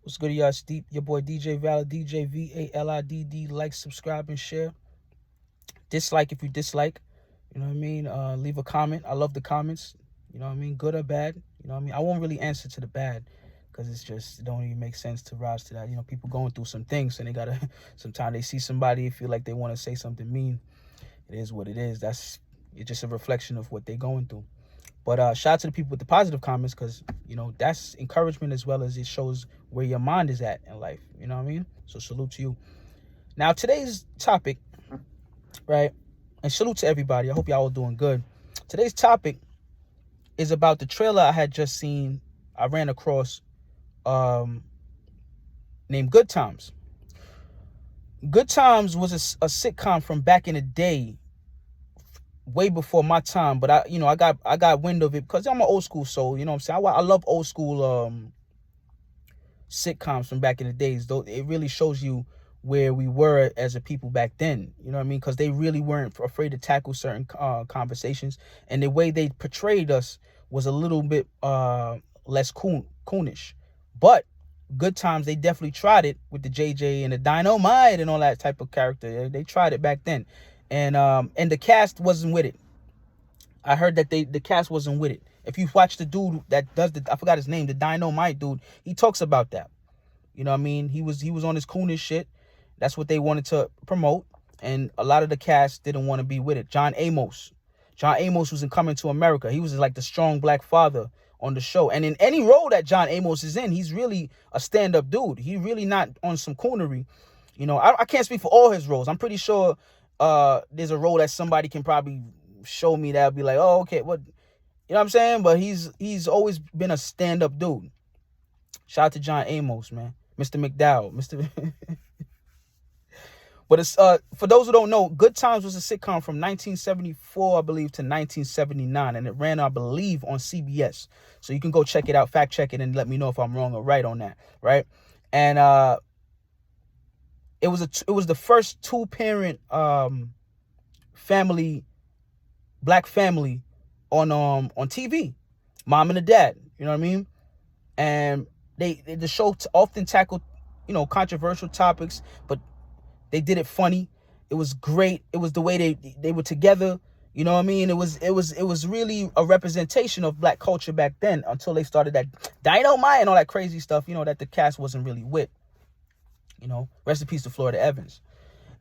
What's good, y'all? Steep, your boy DJ Valid, DJ VALIDD. Like, subscribe, and share. Dislike if you dislike. You know what I mean? Leave a comment. I love the comments. You know what I mean? Good or bad. You know what I mean? I won't really answer to the bad because it don't even make sense to rise to that. You know, people going through some things and they gotta. Sometimes they see somebody, feel like they want to say something mean. It is what it is. It's just a reflection of what they're going through. But shout out to the people with the positive comments because, that's encouragement as well as it shows where your mind is at in life. You know what I mean? So salute to you. Now, today's topic, right? And salute to everybody. I hope y'all are doing good. Today's topic is about the trailer I had just seen. I ran across named Good Times. Good Times was a sitcom from back in the day, way before my time, but I got wind of it because I'm an old school soul. You know what I'm saying? I love old school sitcoms from back in the days. Though it really shows you where we were as a people back then. You know what I mean? Because they really weren't afraid to tackle certain conversations, and the way they portrayed us was a little bit less coonish. But Good Times, they definitely tried it with the JJ and the Dynamite and all that type of character. They tried it back then. And the cast wasn't with it. I heard that the cast wasn't with it. If you watch the dude that does I forgot his name, the Dynamite dude, he talks about that. You know what I mean? He was on his coonish shit. That's what they wanted to promote. And a lot of the cast didn't want to be with it. John Amos was in Coming to America. He was like the strong black father on the show. And in any role that John Amos is in, he's really a stand-up dude. He really not on some coonery. You know, I can't speak for all his roles. I'm pretty sure there's a role that somebody can probably show me that'll be like, oh, okay, what, you know what I'm saying? But he's always been a stand-up dude. Shout out to John Amos, man. Mr. McDowell. But it's for those who don't know, Good Times was a sitcom from 1974, I believe, to 1979, and it ran, I believe, on CBS. So you can go check it out, fact check it, and let me know if I'm wrong or right on that, right? And it was the first two-parent family, black family on TV, mom and a dad. You know what I mean? And the show often tackled controversial topics, but they did it funny. It was great. It was the way they were together. You know what I mean? It was really a representation of black culture back then until they started that Dynamite and all that crazy stuff. That the cast wasn't really with. Rest in peace to Florida Evans.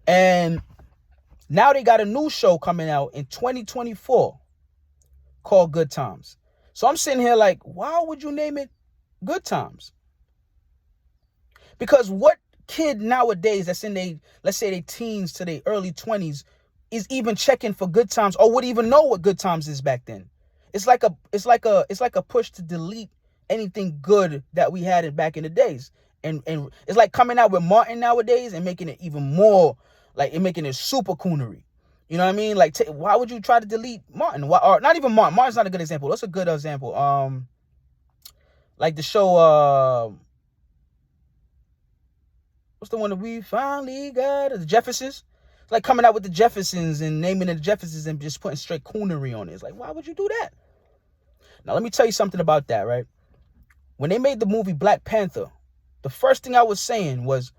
And now they got a new show coming out in 2024 called Good Times. So I'm sitting here like, why would you name it Good Times? Because what kid nowadays that's in let's say they teens to their early 20s is even checking for Good Times or would even know what Good Times is back then? It's like a push to delete anything good that we had back in the days. And it's like coming out with Martin nowadays and making it even more, like, and making it super coonery. You know what I mean? Like, why would you try to delete Martin? Why, or not even Martin. Martin's not a good example. That's a good example. Like the show, what's the one that we finally got? The Jeffersons. It's like coming out with the Jeffersons and naming it the Jeffersons and just putting straight coonery on it. It's like, why would you do that? Now, let me tell you something about that, right? When they made the movie Black Panther, the first thing I was saying was,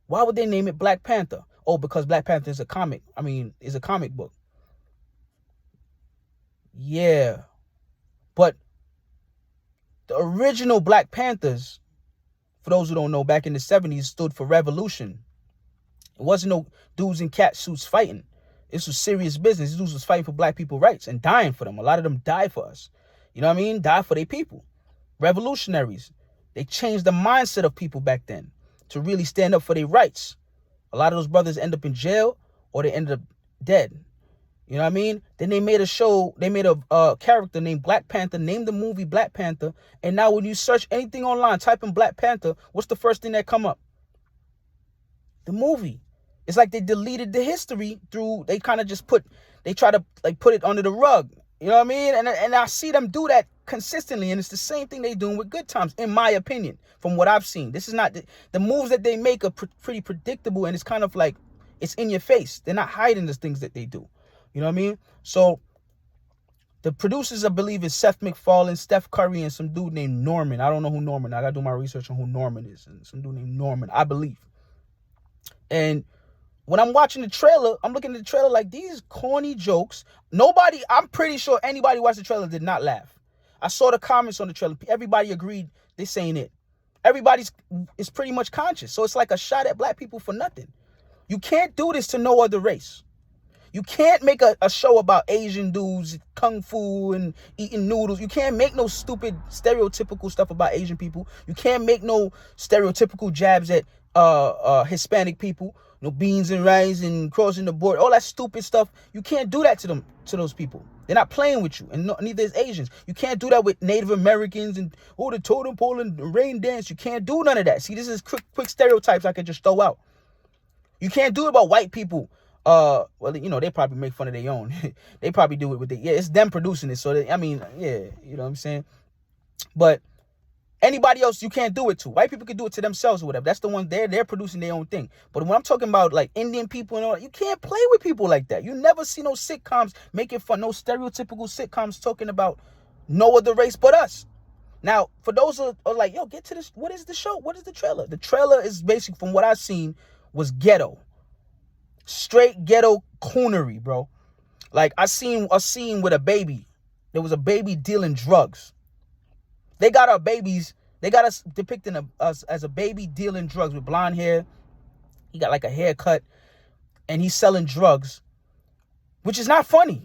why would they name it Black Panther? Oh, because Black Panther is a comic. Is a comic book. Yeah. But the original Black Panthers, for those who don't know, back in the 70s, stood for revolution. It wasn't no dudes in cat suits fighting. This was serious business. These dudes was fighting for black people rights and dying for them. A lot of them died for us. You know what I mean? Died for their people. Revolutionaries. They changed the mindset of people back then to really stand up for their rights. A lot of those brothers end up in jail or they ended up dead. You know what I mean? Then they made a show. They made a character named Black Panther, named the movie Black Panther. And now when you search anything online, type in Black Panther, what's the first thing that come up? The movie. It's like they deleted the history they kind of just they try to like put it under the rug. You know what I mean? And I see them do that consistently. And it's the same thing they doing with Good Times, in my opinion, from what I've seen. This is not, the moves that they make are pretty predictable. And it's kind of like, it's in your face. They're not hiding the things that they do. You know what I mean? So The producers, I believe, is Seth McFarlane, Steph Curry, and some dude named Norman. I don't know who Norman is. I got to do my research on who Norman is. And some dude named Norman, I believe. And when I'm watching the trailer, I'm looking at the trailer like these corny jokes. I'm pretty sure anybody who watched the trailer did not laugh. I saw the comments on the trailer. Everybody agreed this ain't it. Everybody's is pretty much conscious. So it's like a shot at black people for nothing. You can't do this to no other race. You can't make a show about Asian dudes, kung fu and eating noodles. You can't make no stupid stereotypical stuff about Asian people. You can't make no stereotypical jabs at Hispanic people. Beans and rice and crossing the board, all that stupid stuff. You can't do that to those people. They're not playing with you, and neither is Asians. You can't do that with Native Americans and the totem pole and rain dance. You can't do none of that. See, this is quick stereotypes I can just throw out. You can't do it about white people. Well, they probably make fun of their own. They probably do it with it's them producing it. So, you know what I'm saying? But anybody else, you can't do it to. White people can do it to themselves or whatever. That's the one they're producing their own thing. But when I'm talking about like Indian people and all that, you can't play with people like that. You never see no sitcoms making fun, no stereotypical sitcoms talking about no other race but us. Now, for those who are like, yo, get to this. What is the show? What is the trailer? The trailer is basically, from what I've seen, was ghetto. Straight ghetto coonery, bro. Like, I seen a scene with a baby. There was a baby dealing drugs. They got us depicting us as a baby dealing drugs with blonde hair. He got like a haircut and he's selling drugs, which is not funny.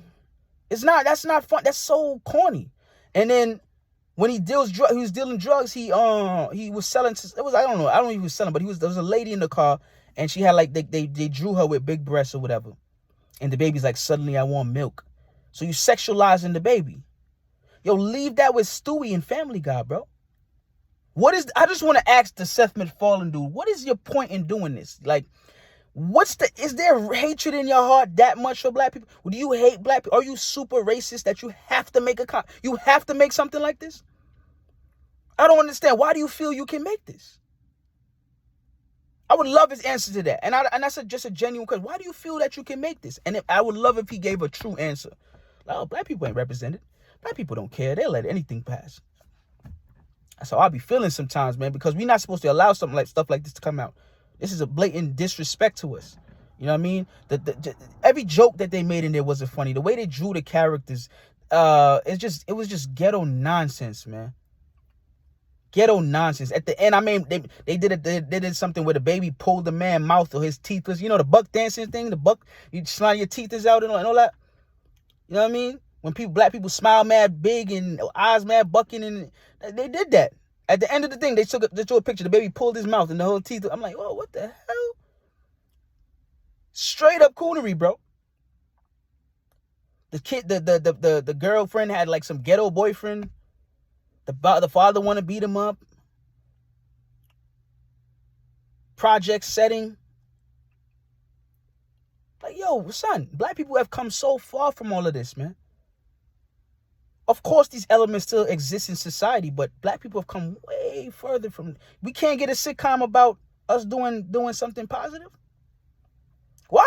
That's not fun. That's so corny. And then when he was dealing drugs, he was selling, I don't know if he was selling, but there was a lady in the car and she had like, they drew her with big breasts or whatever. And the baby's like, suddenly I want milk. So you sexualizing the baby. Yo, leave that with Stewie and Family Guy, bro. I just want to ask the Seth MacFarlane dude, what is your point in doing this? Like, is there hatred in your heart that much for black people? Do you hate black people? Are you super racist that you have to make something like this? I don't understand. Why do you feel you can make this? I would love his answer to that. And that's just a genuine question. Why do you feel that you can make this? And I would love if he gave a true answer. Like, oh, black people ain't represented. Black people don't care. They'll let anything pass. That's how I be feeling sometimes, man, because we're not supposed to allow stuff like this to come out. This is a blatant disrespect to us. You know what I mean? Every joke that they made in there wasn't funny. The way they drew the characters, it was just ghetto nonsense, man. Ghetto nonsense. At the end, I mean, they did something where the baby pulled the man's mouth or his teeth was, the buck dancing thing, the buck, you slide your teeth out and all that. You know what I mean? When black people smile mad big and eyes mad bucking, and they did that. At the end of the thing, they took a picture. The baby pulled his mouth and the whole teeth. I'm like, oh, what the hell? Straight up coonery, bro. The kid, the girlfriend had like some ghetto boyfriend. The father want to beat him up. Project setting. Like, yo, son, black people have come so far from all of this, man. Of course, these elements still exist in society, but black people have come way further from. We can't get a sitcom about us doing something positive. Why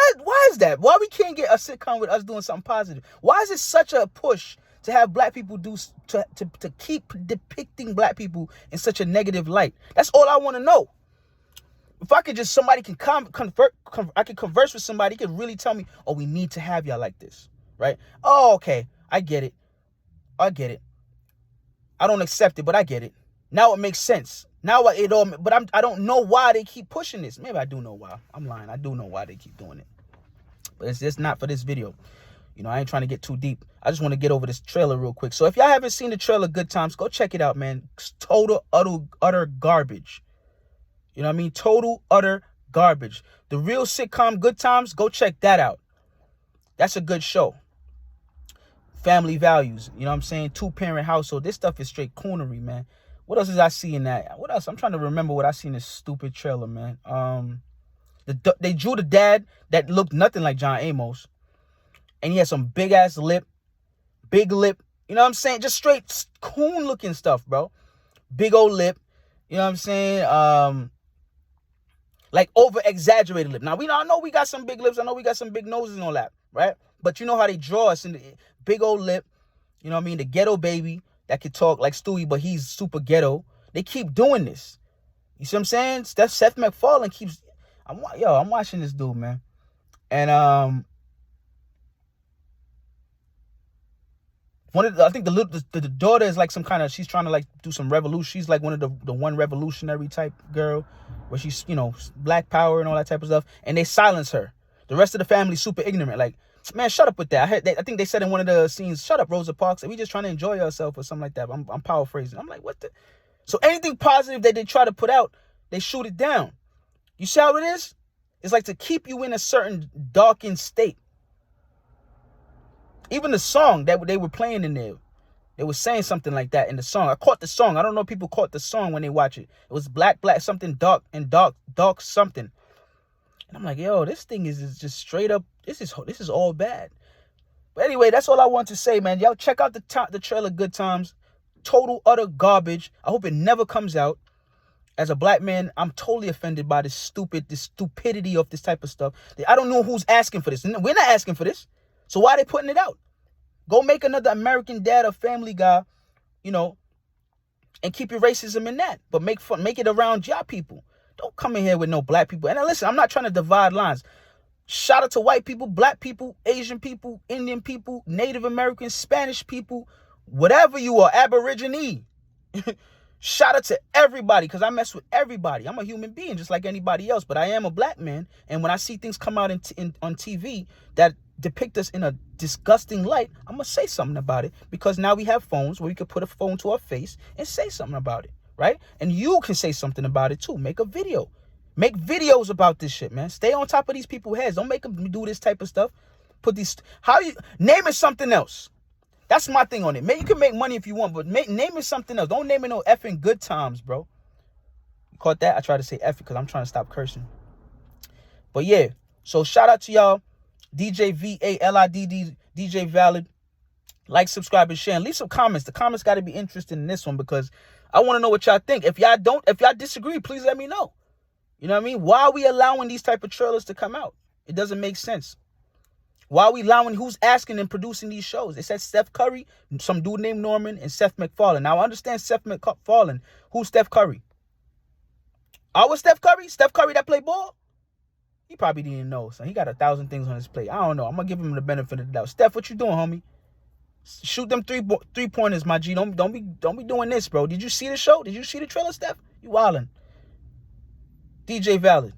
is that? Why we can't get a sitcom with us doing something positive? Why is it such a push to have black people to keep depicting black people in such a negative light? That's all I want to know. If I could somebody can I can converse with somebody, can really tell me, oh, we need to have y'all like this, right? Oh, okay, I get it. I don't accept it, but I get it. Now it makes sense. But I don't know why they keep pushing this. Maybe I do know why. I'm lying. I do know why they keep doing it. But it's just not for this video. I ain't trying to get too deep. I just want to get over this trailer real quick. So if y'all haven't seen the trailer Good Times, go check it out, man. It's total, utter garbage. You know what I mean? Total, utter garbage. The real sitcom Good Times, go check that out. That's a good show. Family values, you know what I'm saying? 2-parent household. This stuff is straight coonery, man. What else did I see in that? What else? I'm trying to remember what I seen in this stupid trailer, man. They drew the dad that looked nothing like John Amos. And he had some big lip. You know what I'm saying? Just straight coon looking stuff, bro. Big old lip. You know what I'm saying? Like over exaggerated lip. Now I know we got some big lips. I know we got some big noses and all that, right? But you know how they draw us in the big old lip. You know what I mean? The ghetto baby that could talk like Stewie, but he's super ghetto. They keep doing this. You see what I'm saying? Seth McFarlane keeps. I'm watching this dude, man, and I think the daughter is like some kind of, she's trying to like do some revolution. She's like one of the one revolutionary type girl, where she's, you know, black power and all that type of stuff. And they silence her. The rest of the family's super ignorant. Like, man, shut up with that. I think they said in one of the scenes, "Shut up, Rosa Parks. We just trying to enjoy ourselves," or something like that. I'm paraphrasing. I'm like, what the? So anything positive that they try to put out, they shoot it down. You see how it is? It's like to keep you in a certain darkened state. Even the song that they were playing in there, they were saying something like that in the song. I caught the song. I don't know if people caught the song when they watch it. It was black, something dark, and dark something. And I'm like, yo, this thing is just straight up. This is all bad. But anyway, that's all I want to say, man. Y'all check out the trailer, Good Times. Total utter garbage. I hope it never comes out. As a black man, I'm totally offended by this stupidity of this type of stuff. I don't know who's asking for this. We're not asking for this. So why are they putting it out? Go make another American Dad or Family Guy, you know, and keep your racism in that. But make it around y'all people. Don't come in here with no black people. And listen, I'm not trying to divide lines. Shout out to white people, black people, Asian people, Indian people, Native Americans, Spanish people, whatever you are, Aborigine. Shout out to everybody, because I mess with everybody. I'm a human being just like anybody else, but I am a black man. And when I see things come out on TV that depict us in a disgusting light, I'm going to say something about it, because now we have phones where we could put a phone to our face and say something about it, right? And you can say something about it too. Make a video. Make videos about this shit, man. Stay on top of these people's heads. Don't make them do this type of stuff. Name it something else. That's my thing on it. Man, you can make money if you want, but name it something else. Don't name it no effing Good Times, bro. You caught that? I tried to say effing because I'm trying to stop cursing. But yeah, so shout out to y'all. DJ VALIDD, DJ Valid. Like, subscribe, and share. And leave some comments. The comments got to be interested in this one, because I want to know what y'all think. If y'all disagree, please let me know. You know what I mean? Why are we allowing these type of trailers to come out? It doesn't make sense. Why are we allowing, who's asking and producing these shows? It said Steph Curry, some dude named Norman, and Seth McFarlane. Now, I understand Seth McFarlane. Who's Steph Curry? Our Steph Curry? Steph Curry that play ball? He probably didn't know. So he got 1,000 things on his plate. I don't know. I'm going to give him the benefit of the doubt. Steph, what you doing, homie? Shoot them three-pointers, my G. Don't be doing this, bro. Did you see the show? Did you see the trailer, Steph? You wildin'. DJ Valid.